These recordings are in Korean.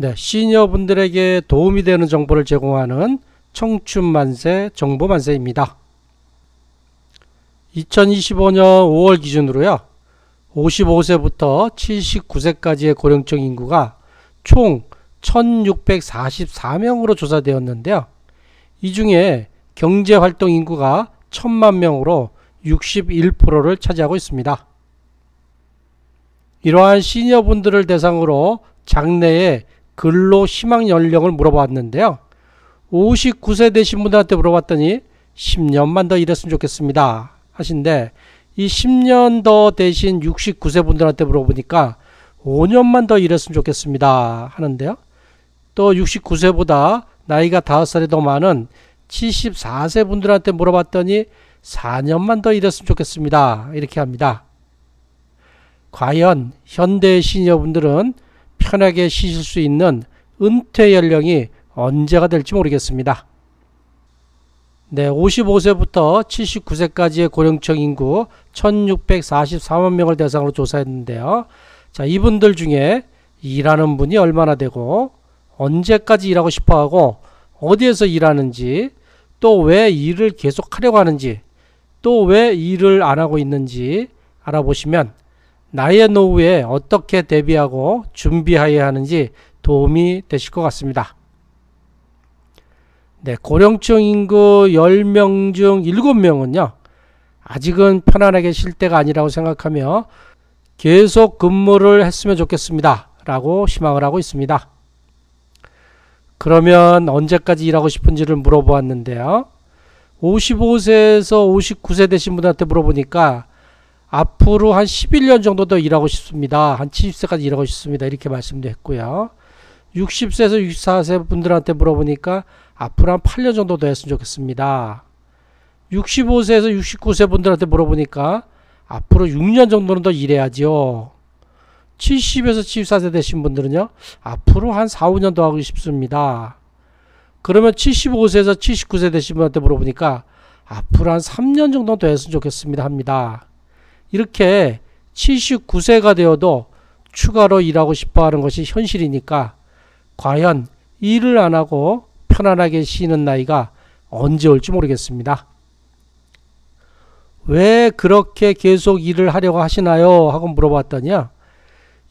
네, 시니어분들에게 도움이 되는 정보를 제공하는 청춘만세 정보만세입니다. 2025년 5월 기준으로요, 55세부터 79세까지의 고령층 인구가 총 1644명으로 조사되었는데요. 이 중에 경제활동 인구가 1000만 명으로 61%를 차지하고 있습니다. 이러한 시니어분들을 대상으로 장래의 근로 희망 연령을 물어봤는데요. 59세 되신 분들한테 물어봤더니 10년만 더 일했으면 좋겠습니다 하신데, 이 10년 더 되신 69세 분들한테 물어보니까 5년만 더 일했으면 좋겠습니다 하는데요. 또 69세보다 나이가 5살이 더 많은 74세 분들한테 물어봤더니 4년만 더 일했으면 좋겠습니다 이렇게 합니다. 과연 현대 시니어분들은 편하게 쉬실 수 있는 은퇴 연령이 언제가 될지 모르겠습니다. 네, 55세부터 79세까지의 고령층 인구 1644만 명을 대상으로 조사했는데요. 자, 이분들 중에 일하는 분이 얼마나 되고 언제까지 일하고 싶어하고 어디에서 일하는지, 또 왜 일을 계속 하려고 하는지, 또 왜 일을 안 하고 있는지 알아보시면 나이의 노후에 어떻게 대비하고 준비해야 하는지 도움이 되실 것 같습니다. 네, 고령층 인구 10명 중 7명은요, 아직은 편안하게 쉴 때가 아니라고 생각하며 계속 근무를 했으면 좋겠습니다 라고 희망을 하고 있습니다. 그러면 언제까지 일하고 싶은지를 물어보았는데요. 55세에서 59세 되신 분한테 물어보니까 앞으로 한 11년 정도 더 일하고 싶습니다. 한 70세까지 일하고 싶습니다. 이렇게 말씀도 했고요. 60세에서 64세 분들한테 물어보니까 앞으로 한 8년 정도 더 했으면 좋겠습니다. 65세에서 69세 분들한테 물어보니까 앞으로 6년 정도는 더 일해야죠. 70에서 74세 되신 분들은요, 앞으로 한 4, 5년 더 하고 싶습니다. 그러면 75세에서 79세 되신 분한테 물어보니까 앞으로 한 3년 정도 더 했으면 좋겠습니다 합니다. 이렇게 79세가 되어도 추가로 일하고 싶어 하는 것이 현실이니까 과연 일을 안 하고 편안하게 쉬는 나이가 언제 올지 모르겠습니다. 왜 그렇게 계속 일을 하려고 하시나요? 하고 물어봤더니요,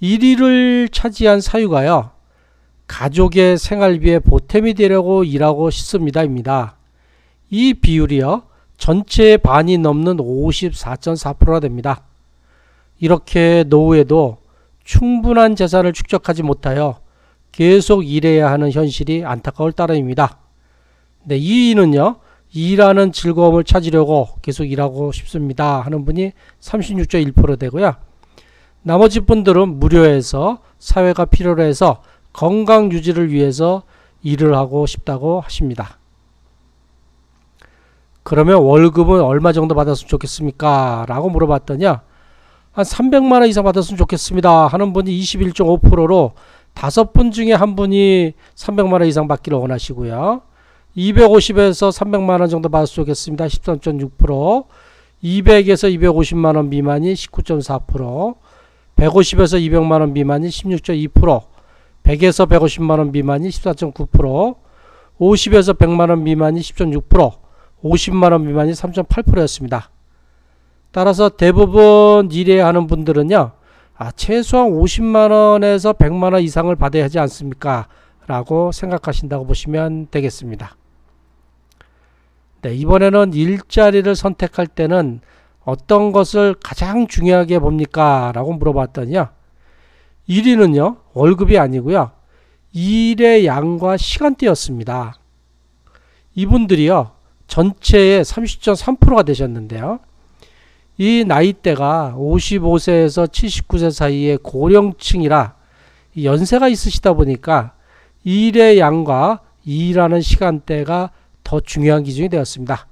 1위를 차지한 사유가요, 가족의 생활비에 보탬이 되려고 일하고 싶습니다 입니다. 이 비율이요, 전체의 반이 넘는 54.4%가 됩니다. 이렇게 노후에도 충분한 재산을 축적하지 못하여 계속 일해야 하는 현실이 안타까울 따름입니다. 네, 2위는요, 일하는 즐거움을 찾으려고 계속 일하고 싶습니다 하는 분이 36.1% 되고요. 나머지 분들은 무료해서 사회가 필요로 해서 건강 유지를 위해서 일을 하고 싶다고 하십니다. 그러면 월급은 얼마 정도 받았으면 좋겠습니까? 라고 물어봤더니요, 한 300만원 이상 받았으면 좋겠습니다 하는 분이 21.5%로 5분 중에 한 분이 300만원 이상 받기를 원하시고요. 250에서 300만원 정도 받았으면 좋겠습니다. 13.6%, 200에서 250만원 미만이 19.4%, 150에서 200만원 미만이 16.2%, 100에서 150만원 미만이 14.9%, 50에서 100만원 미만이 10.6%, 50만원 미만이 3.8%였습니다. 따라서 대부분 일해야 하는 분들은요, 최소한 50만원에서 100만원 이상을 받아야 하지 않습니까? 라고 생각하신다고 보시면 되겠습니다. 네, 이번에는 일자리를 선택할 때는 어떤 것을 가장 중요하게 봅니까? 라고 물어봤더니요, 1위는요, 월급이 아니고요, 일의 양과 시간대였습니다. 이분들이요, 전체의 30.3%가 되셨는데요. 이 나이대가 55세에서 79세 사이의 고령층이라 연세가 있으시다 보니까 일의 양과 일하는 시간대가 더 중요한 기준이 되었습니다.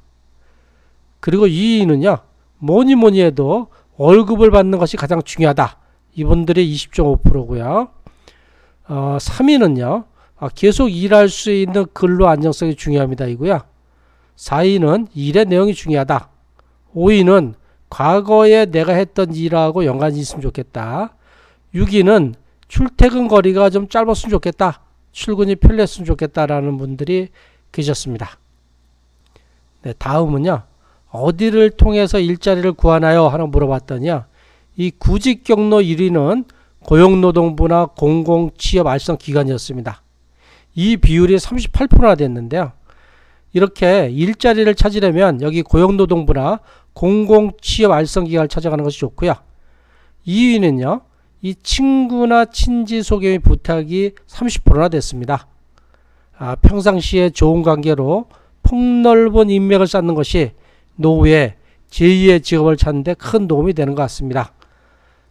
그리고 2위는요, 뭐니 해도 월급을 받는 것이 가장 중요하다. 이분들이 20.5%고요. 3위는요, 계속 일할 수 있는 근로 안정성이 중요합니다. 이고요. 4위는 일의 내용이 중요하다. 5위는 과거에 내가 했던 일하고 연관이 있으면 좋겠다. 6위는 출퇴근 거리가 좀 짧았으면 좋겠다. 출근이 편리했으면 좋겠다라는 분들이 계셨습니다. 네, 다음은요. 어디를 통해서 일자리를 구하나요? 하나 물어봤더니요. 이 구직 경로 1위는 고용노동부나 공공취업알선기관이었습니다. 이 비율이 38%나 됐는데요. 이렇게 일자리를 찾으려면 여기 고용노동부나 공공취업알선기관을 찾아가는 것이 좋고요. 2위는요. 이 친구나 친지 소개 부탁이 30%나 됐습니다. 평상시에 좋은 관계로 폭넓은 인맥을 쌓는 것이 노후에 제2의 직업을 찾는 데 큰 도움이 되는 것 같습니다.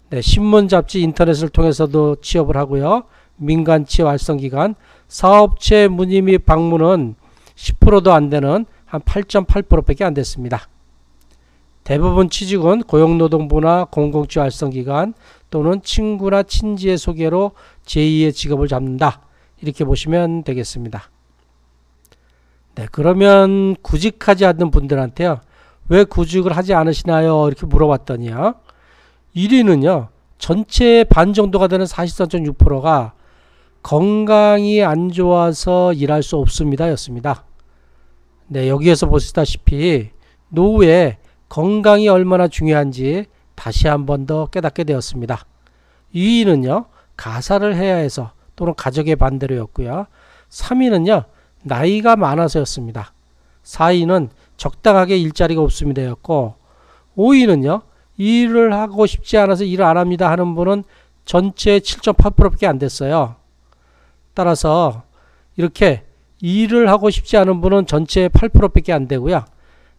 네, 신문, 잡지, 인터넷을 통해서도 취업을 하고요. 민간 취업 알선기관, 사업체 문의 및 방문은 10%도 안 되는 한 8.8%밖에 안 됐습니다. 대부분 취직은 고용노동부나 공공취업 알선기관 또는 친구나 친지의 소개로 제2의 직업을 잡는다. 이렇게 보시면 되겠습니다. 네, 그러면 구직하지 않는 분들한테요. 왜 구직을 하지 않으시나요? 이렇게 물어봤더니요. 1위는요. 전체의 반 정도가 되는 43.6%가 건강이 안 좋아서 일할 수 없습니다. 였습니다. 네, 여기에서 보시다시피 노후에 건강이 얼마나 중요한지 다시 한 번 더 깨닫게 되었습니다. 2위는요. 가사를 해야 해서 또는 가족의 반대로였고요. 3위는요. 나이가 많아서였습니다. 4위는 적당하게 일자리가 없습니다 였고 5위는요. 일을 하고 싶지 않아서 일을 안 합니다 하는 분은 전체 7.8%밖에 안 됐어요. 따라서 이렇게 일을 하고 싶지 않은 분은 전체 8%밖에 안 되고요.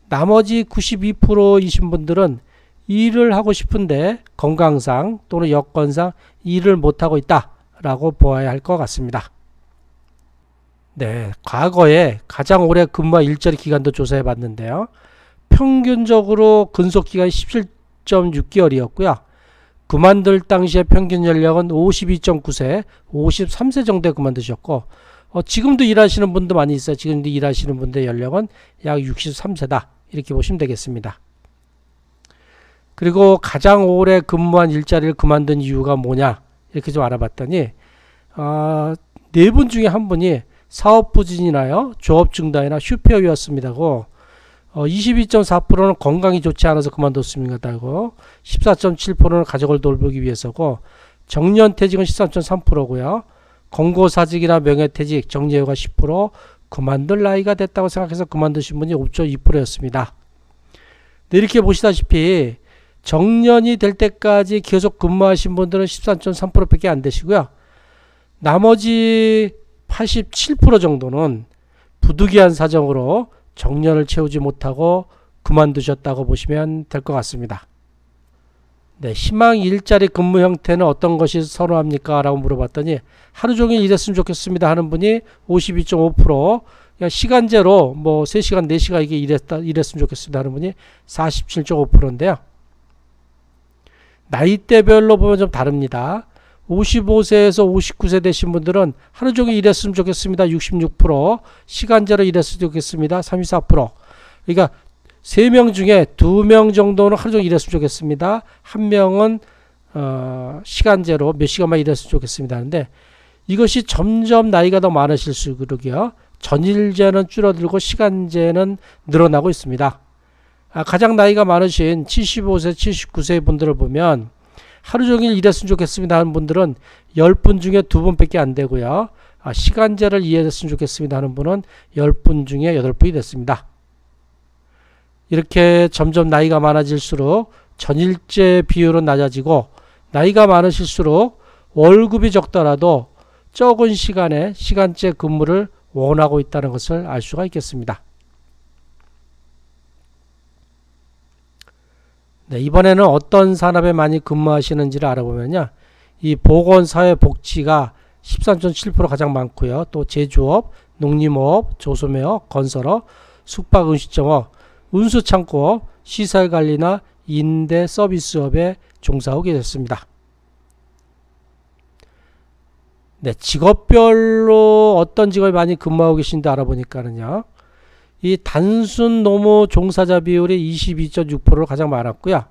나머지 92%이신 분들은 일을 하고 싶은데 건강상 또는 여건상 일을 못하고 있다라고 보아야 할 것 같습니다. 네, 과거에 가장 오래 근무한 일자리 기간도 조사해 봤는데요. 평균적으로 근속기간이 17.6개월이었고요. 그만둘 당시의 평균 연령은 52.9세, 53세 정도에 그만두셨고 지금도 일하시는 분도 많이 있어요. 지금도 일하시는 분들의 연령은 약 63세다. 이렇게 보시면 되겠습니다. 그리고 가장 오래 근무한 일자리를 그만둔 이유가 뭐냐 이렇게 좀 알아봤더니 네 분 중에 한 분이 사업 부진이나요, 조업 중단이나 휴폐업이었습니다고 22.4%는 건강이 좋지 않아서 그만뒀습니다고 14.7%는 가족을 돌보기 위해서고 정년퇴직은 13.3%고요. 권고사직이나 명예퇴직, 정리휴가 10%, 그만둘 나이가 됐다고 생각해서 그만두신 분이 5.2%였습니다. 네, 이렇게 보시다시피 정년이 될 때까지 계속 근무하신 분들은 13.3%밖에 안 되시고요. 나머지 87% 정도는 부득이한 사정으로 정년을 채우지 못하고 그만두셨다고 보시면 될 것 같습니다. 네, 희망 일자리 근무 형태는 어떤 것이 선호합니까? 라고 물어봤더니 하루 종일 일했으면 좋겠습니다 하는 분이 52.5%, 그냥 시간제로 뭐 3시간, 4시간 이게 일했으면 좋겠습니다 하는 분이 47.5%인데요. 나이대별로 보면 좀 다릅니다. 55세에서 59세 되신 분들은 하루 종일 일했으면 좋겠습니다. 66%, 시간제로 일했으면 좋겠습니다. 34%. 그러니까 3명 중에 2명 정도는 하루 종일 일했으면 좋겠습니다. 1명은 시간제로 몇 시간만 일했으면 좋겠습니다 하는데 이것이 점점 나이가 더 많으실수록요. 전일제는 줄어들고 시간제는 늘어나고 있습니다. 가장 나이가 많으신 75세, 79세 분들을 보면 하루 종일 일했으면 좋겠습니다 하는 분들은 10분 중에 2분밖에 안 되고요. 시간제를 이해했으면 좋겠습니다 하는 분은 10분 중에 8분이 됐습니다. 이렇게 점점 나이가 많아질수록 전일제 비율은 낮아지고 나이가 많으실수록 월급이 적더라도 적은 시간에 시간제 근무를 원하고 있다는 것을 알 수가 있겠습니다. 네, 이번에는 어떤 산업에 많이 근무하시는지를 알아보면요. 이 보건사회복지가 13.7% 가장 많고요. 또 제조업, 농림업, 조소매업, 건설업, 숙박음식점업, 운수창고업, 시설관리나 임대 서비스업에 종사하고 계셨습니다. 네, 직업별로 어떤 직업에 많이 근무하고 계신지 알아보니까는요. 이 단순 노무 종사자 비율이 22.6%로 가장 많았고요.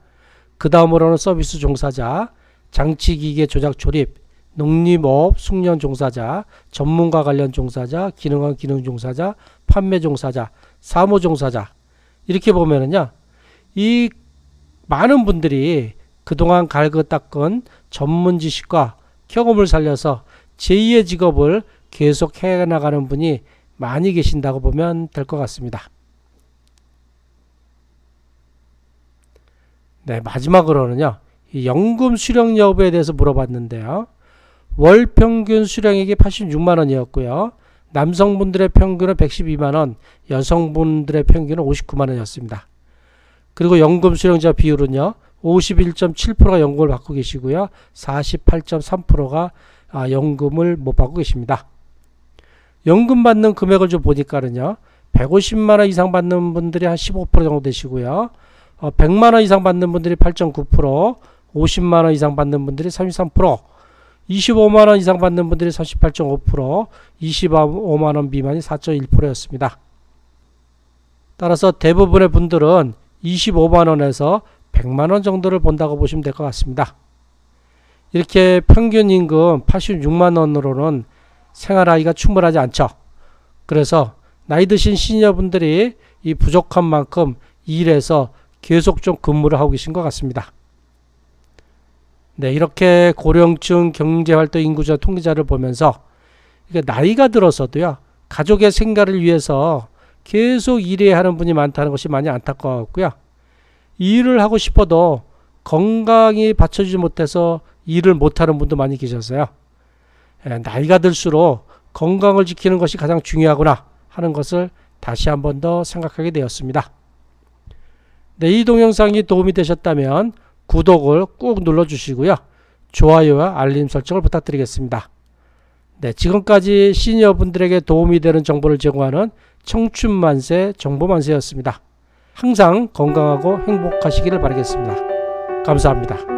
그 다음으로는 서비스 종사자, 장치기계 조작 조립, 농림업, 숙련 종사자, 전문가 관련 종사자, 기능한 기능 종사자, 판매 종사자, 사무 종사자. 이렇게 보면은요, 이 많은 분들이 그동안 갈고 닦은 전문 지식과 경험을 살려서 제2의 직업을 계속 해나가는 분이 많이 계신다고 보면 될 것 같습니다. 네, 마지막으로는요, 이 연금 수령 여부에 대해서 물어봤는데요. 월 평균 수령액이 86만원이었고요. 남성분들의 평균은 112만원, 여성분들의 평균은 59만원이었습니다. 그리고 연금 수령자 비율은요, 51.7%가 연금을 받고 계시고요. 48.3%가 연금을 못 받고 계십니다. 연금 받는 금액을 좀 보니까는요, 150만원 이상 받는 분들이 한 15% 정도 되시고요. 100만원 이상 받는 분들이 8.9%, 50만원 이상 받는 분들이 33%, 25만원 이상 받는 분들이 38.5%, 25만원 미만이 4.1%였습니다. 따라서 대부분의 분들은 25만원에서 100만원 정도를 본다고 보시면 될 것 같습니다. 이렇게 평균 임금 86만원으로는 생활하기가 충분하지 않죠. 그래서 나이 드신 시니어분들이 이 부족한 만큼 일해서 계속 좀 근무를 하고 계신 것 같습니다. 네, 이렇게 고령층 경제활동 인구조 통계자를 보면서 나이가 들어서도요, 가족의 생계를 위해서 계속 일해야 하는 분이 많다는 것이 많이 안타까웠고요. 일을 하고 싶어도 건강이 받쳐주지 못해서 일을 못하는 분도 많이 계셨어요. 나이가 들수록 건강을 지키는 것이 가장 중요하구나 하는 것을 다시 한 번 더 생각하게 되었습니다. 네, 이 동영상이 도움이 되셨다면 구독을 꾹 눌러주시고요. 좋아요와 알림 설정을 부탁드리겠습니다. 네, 지금까지 시니어분들에게 도움이 되는 정보를 제공하는 청춘만세 정보만세였습니다. 항상 건강하고 행복하시기를 바라겠습니다. 감사합니다.